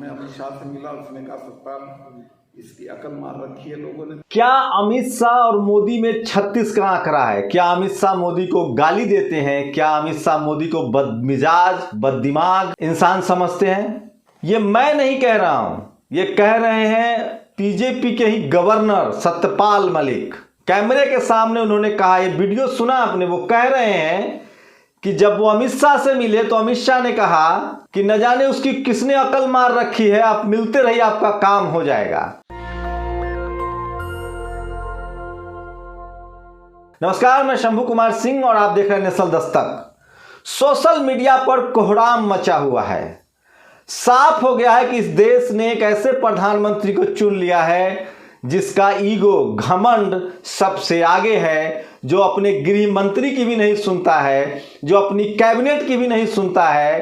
मैं अमित शाह से मिला, उसने कहा सत्ता इसकी अकल मार रखी है लोगों ने। क्या अमित शाह और मोदी में 36 का आंकड़ा है? क्या अमित शाह मोदी को गाली देते हैं? क्या अमित शाह मोदी को बदमिजाज बददिमाग इंसान समझते हैं? ये मैं नहीं कह रहा हूं, ये कह रहे हैं बीजेपी के ही गवर्नर सत्यपाल मलिक। कैमरे के सामने उन्होंने कहा, ये वीडियो सुना आपने, वो कह रहे हैं कि जब वो अमित शाह से मिले तो अमित शाह ने कहा कि न जाने उसकी किसने अकल मार रखी है, आप मिलते रहिए, आपका काम हो जाएगा। नमस्कार, मैं शंभू कुमार सिंह और आप देख रहे हैं नेशनल दस्तक। सोशल मीडिया पर कोहराम मचा हुआ है। साफ हो गया है कि इस देश ने एक ऐसे प्रधानमंत्री को चुन लिया है जिसका ईगो घमंड सबसे आगे है, जो अपने गृह मंत्री की भी नहीं सुनता है, जो अपनी कैबिनेट की भी नहीं सुनता है।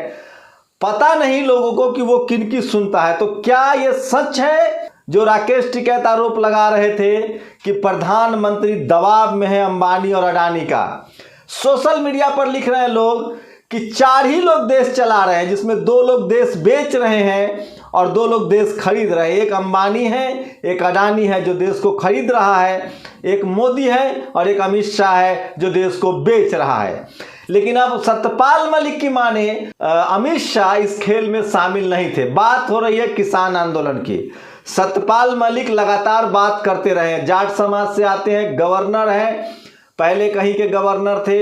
पता नहीं लोगों को कि वो किनकी सुनता है। तो क्या ये सच है जो राकेश टिकैत आरोप लगा रहे थे कि प्रधानमंत्री दबाव में है अंबानी और अडानी का? सोशल मीडिया पर लिख रहे हैं लोग कि 4 ही लोग देश चला रहे हैं, जिसमें 2 लोग देश बेच रहे हैं और 2 लोग देश खरीद रहे हैं। एक अंबानी है, एक अडानी है जो देश को खरीद रहा है, एक मोदी है और एक अमित शाह है जो देश को बेच रहा है। लेकिन अब सत्यपाल मलिक की माने अमित शाह इस खेल में शामिल नहीं थे। बात हो रही है किसान आंदोलन की। सत्यपाल मलिक लगातार बात करते रहे, जाट समाज से आते हैं, गवर्नर हैं, पहले कहीं के गवर्नर थे,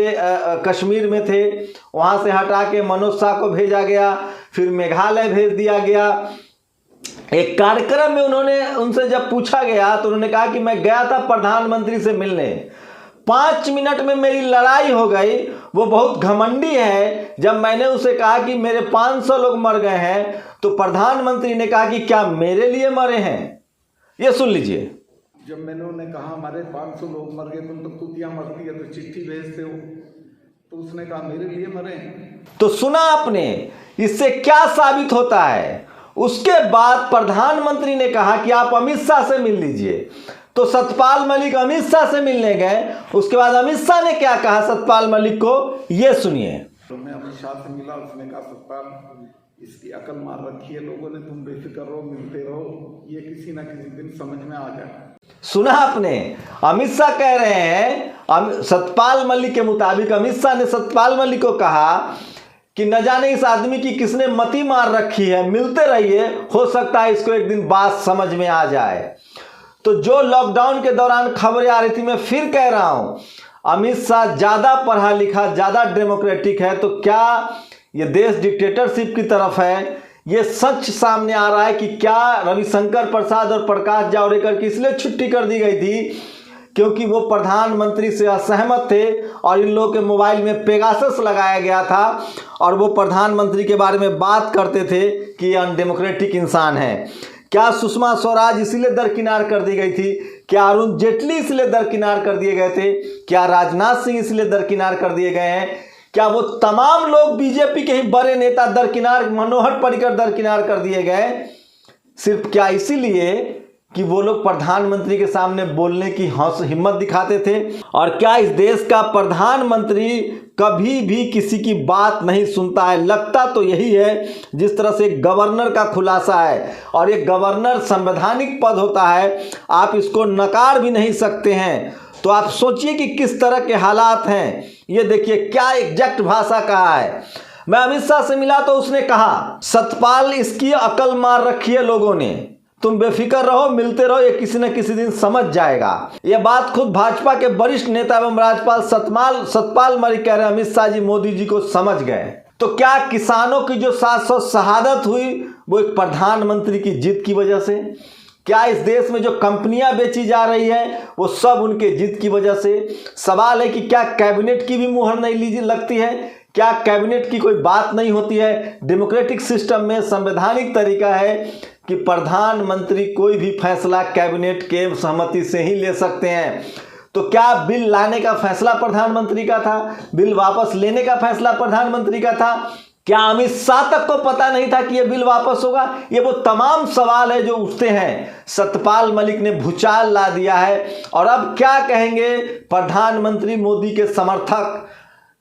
कश्मीर में थे, वहां से हटा के मनोज शाह को भेजा गया, फिर मेघालय भेज दिया गया। एक कार्यक्रम में उनसे जब पूछा गया तो उन्होंने कहा कि मैं गया था प्रधानमंत्री से मिलने, 5 मिनट में मेरी लड़ाई हो गई। वो बहुत घमंडी है। जब मैंने उसे कहा कि मेरे 500 लोग मर गए हैं तो प्रधानमंत्री ने कहा कि क्या मेरे लिए मरे हैं? ये सुन लीजिए। जब मैंने उन्हें कहा हमारे 500 लोग मर गए, तुम तो कुतिया मरती है तो चिट्ठी भेजते हो, तो उसने कहा मेरे लिए मरे। तो सुना आपने, इससे क्या साबित होता है? उसके बाद प्रधानमंत्री ने कहा कि आप अमित शाह से मिल लीजिए, तो सत्यपाल मलिक अमित शाह से मिलने गए। उसके बाद अमित शाह ने क्या कहा सत्यपाल मलिक को, ये सुनिए। तो मैं अमित शाह से मिला, उसने कहा सत्यपाल इसकी अकल मार रखी है लोगों ने, तुम बेफिक्र रहो, मिलते रहो, ये किसी ना किसी दिन समझ में आ जाए। सुना आपने, अमित शाह कह रहे हैं, सत्यपाल मलिक के मुताबिक अमित शाह ने सत्यपाल मलिक को कहा कि न जाने इस आदमी की किसने मति मार रखी है, मिलते रहिए, हो सकता है इसको एक दिन बात समझ में आ जाए। तो जो लॉकडाउन के दौरान खबरें आ रही थी, मैं फिर कह रहा हूं, अमित शाह ज्यादा पढ़ा लिखा, ज्यादा डेमोक्रेटिक है, तो क्या ये देश डिक्टेटरशिप की तरफ है? ये सच सामने आ रहा है कि क्या रविशंकर प्रसाद और प्रकाश जावड़ेकर की इसलिए छुट्टी कर दी गई थी क्योंकि वो प्रधानमंत्री से असहमत थे और इन लोगों के मोबाइल में पेगासस लगाया गया था और वो प्रधानमंत्री के बारे में बात करते थे कि ये अनडेमोक्रेटिक इंसान है? क्या सुषमा स्वराज इसलिए दरकिनार कर दी गई थी? क्या अरुण जेटली इसलिए दरकिनार कर दिए गए थे? क्या राजनाथ सिंह इसलिए दरकिनार कर दिए गए हैं? क्या वो तमाम लोग बीजेपी के ही बड़े नेता दरकिनार, मनोहर पर्रिकर दरकिनार कर दिए गए सिर्फ क्या इसीलिए कि वो लोग प्रधानमंत्री के सामने बोलने की हिम्मत दिखाते थे? और क्या इस देश का प्रधानमंत्री कभी भी किसी की बात नहीं सुनता है? लगता तो यही है जिस तरह से गवर्नर का खुलासा है, और ये गवर्नर संवैधानिक पद होता है, आप इसको नकार भी नहीं सकते हैं। तो आप सोचिए कि किस तरह के हालात हैं। ये देखिए क्या एग्जैक्ट भाषा कहा है। मैं अमित शाह से मिला तो उसने कहा सत्यपाल इसकी अकल मार रखी है लोगों ने, तुम बेफिक्र रहो, मिलते रहो, ये किसी न किसी दिन समझ जाएगा। यह बात खुद भाजपा के वरिष्ठ नेता एवं राज्यपाल सत्यपाल मलिक कह रहे हैं अमित शाह जी मोदी जी को समझ गए। तो क्या किसानों की जो 700 शहादत हुई वो एक प्रधानमंत्री की जिद की वजह से? क्या इस देश में जो कंपनियां बेची जा रही है वो सब उनके जिद की वजह से? सवाल है कि क्या कैबिनेट की भी मुहर नहीं लगती है? क्या कैबिनेट की कोई बात नहीं होती है? डेमोक्रेटिक सिस्टम में संवैधानिक तरीका है कि प्रधानमंत्री कोई भी फैसला कैबिनेट के सहमति से ही ले सकते हैं। तो क्या बिल लाने का फैसला प्रधानमंत्री का था? बिल वापस लेने का फैसला प्रधानमंत्री का था? क्या अमित शाह तक को पता नहीं था कि यह बिल वापस होगा? ये वो तमाम सवाल है जो उठते हैं। सत्यपाल मलिक ने भूचाल ला दिया है। और अब क्या कहेंगे प्रधानमंत्री मोदी के समर्थक?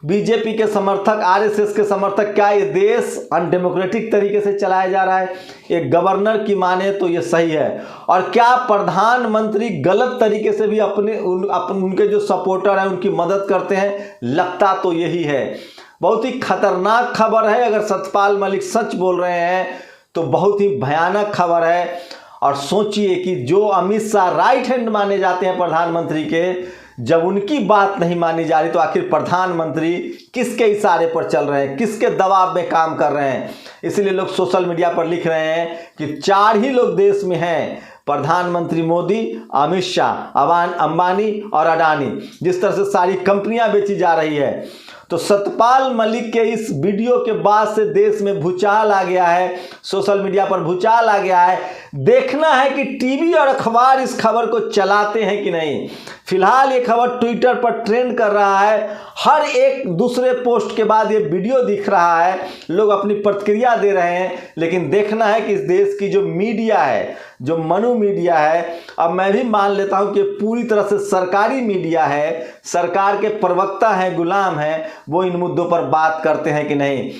बीजेपी के समर्थक, आरएसएस के समर्थक, क्या ये देश अनडेमोक्रेटिक तरीके से चलाया जा रहा है? एक गवर्नर की माने तो ये सही है। और क्या प्रधानमंत्री गलत तरीके से भी उनके जो सपोर्टर हैं उनकी मदद करते हैं? लगता तो यही है। बहुत ही खतरनाक खबर है। अगर सतपाल मलिक सच बोल रहे हैं तो बहुत ही भयानक खबर है। और सोचिए कि जो अमित शाह राइट हैंड माने जाते हैं प्रधानमंत्री के, जब उनकी बात नहीं मानी जा रही तो आखिर प्रधानमंत्री किसके इशारे पर चल रहे हैं, किसके दबाव में काम कर रहे हैं? इसलिए लोग सोशल मीडिया पर लिख रहे हैं कि 4 ही लोग देश में हैं, प्रधानमंत्री मोदी, अमित शाह, अंबानी और अडानी। जिस तरह से सारी कंपनियां बेची जा रही है, तो सतपाल मलिक के इस वीडियो के बाद से देश में भूचाल आ गया है, सोशल मीडिया पर भूचाल आ गया है। देखना है कि टीवी और अखबार इस खबर को चलाते हैं कि नहीं। फिलहाल ये खबर ट्विटर पर ट्रेंड कर रहा है। हर एक दूसरे पोस्ट के बाद ये वीडियो दिख रहा है, लोग अपनी प्रतिक्रिया दे रहे हैं। लेकिन देखना है कि इस देश की जो मीडिया है, जो मनु मीडिया है, अब मैं भी मान लेता हूं कि पूरी तरह से सरकारी मीडिया है, सरकार के प्रवक्ता हैं, गुलाम हैं, वो इन मुद्दों पर बात करते हैं कि नहीं।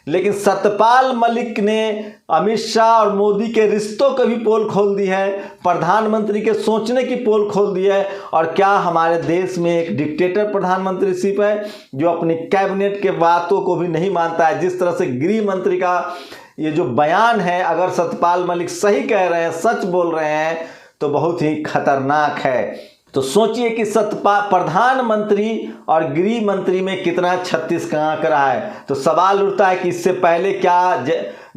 लेकिन सतपाल मलिक ने अमित शाह और मोदी के रिश्तों की भी पोल खोल दी है, प्रधानमंत्री के सोचने की पोल खोल दी है। और क्या हमारे देश में एक डिक्टेटर प्रधानमंत्रीशिप है जो अपनी कैबिनेट के बातों को भी नहीं मानता है? जिस तरह से गृह मंत्री का ये जो बयान है, अगर सतपाल मलिक सही कह रहे हैं, सच बोल रहे हैं, तो बहुत ही खतरनाक है। तो सोचिए कि प्रधानमंत्री और गृह मंत्री में कितना 36 का आंकड़ा है। तो सवाल उठता है कि इससे पहले क्या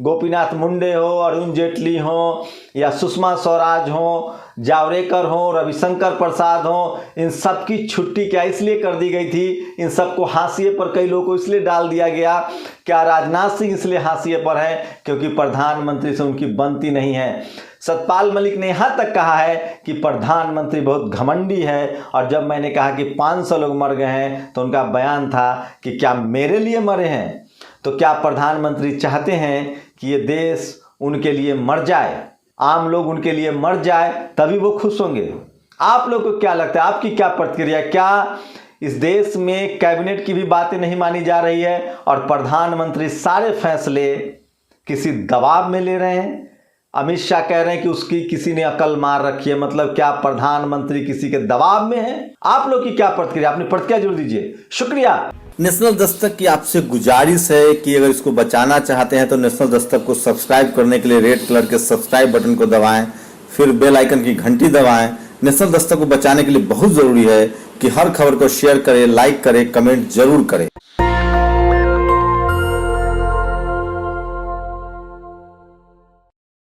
गोपीनाथ मुंडे हो, अरुण जेटली हो, या सुषमा स्वराज हो, जावड़ेकर हो, रविशंकर प्रसाद हो, इन सब की छुट्टी क्या इसलिए कर दी गई थी? इन सबको हाशिए पर कई लोगों को इसलिए डाल दिया गया। क्या राजनाथ सिंह इसलिए हाशिए पर हैं क्योंकि प्रधानमंत्री से उनकी बनती नहीं है? सतपाल मलिक ने यहाँ तक कहा है कि प्रधानमंत्री बहुत घमंडी है। और जब मैंने कहा कि 500 लोग मर गए हैं, तो उनका बयान था कि क्या मेरे लिए मरे हैं? तो क्या प्रधानमंत्री चाहते हैं कि ये देश उनके लिए मर जाए, आम लोग उनके लिए मर जाए, तभी वो खुश होंगे? आप लोग को क्या लगता है? आपकी क्या प्रतिक्रिया? क्या इस देश में कैबिनेट की भी बातें नहीं मानी जा रही है और प्रधानमंत्री सारे फैसले किसी दबाव में ले रहे हैं? अमित शाह कह रहे हैं कि उसकी किसी ने अकल मार रखी है। मतलब क्या प्रधानमंत्री किसी के दबाव में है? आप लोग की क्या प्रतिक्रिया? अपनी प्रतिक्रिया जरूर दीजिए। शुक्रिया। नेशनल दस्तक की आपसे गुजारिश है कि अगर इसको बचाना चाहते हैं तो नेशनल दस्तक को सब्सक्राइब करने के लिए रेड कलर के सब्सक्राइब बटन को दबाएं, फिर बेल आइकन की घंटी दबाएं। नेशनल दस्तक को बचाने के लिए बहुत जरूरी है कि हर खबर को शेयर करें, लाइक करें, कमेंट जरूर करें।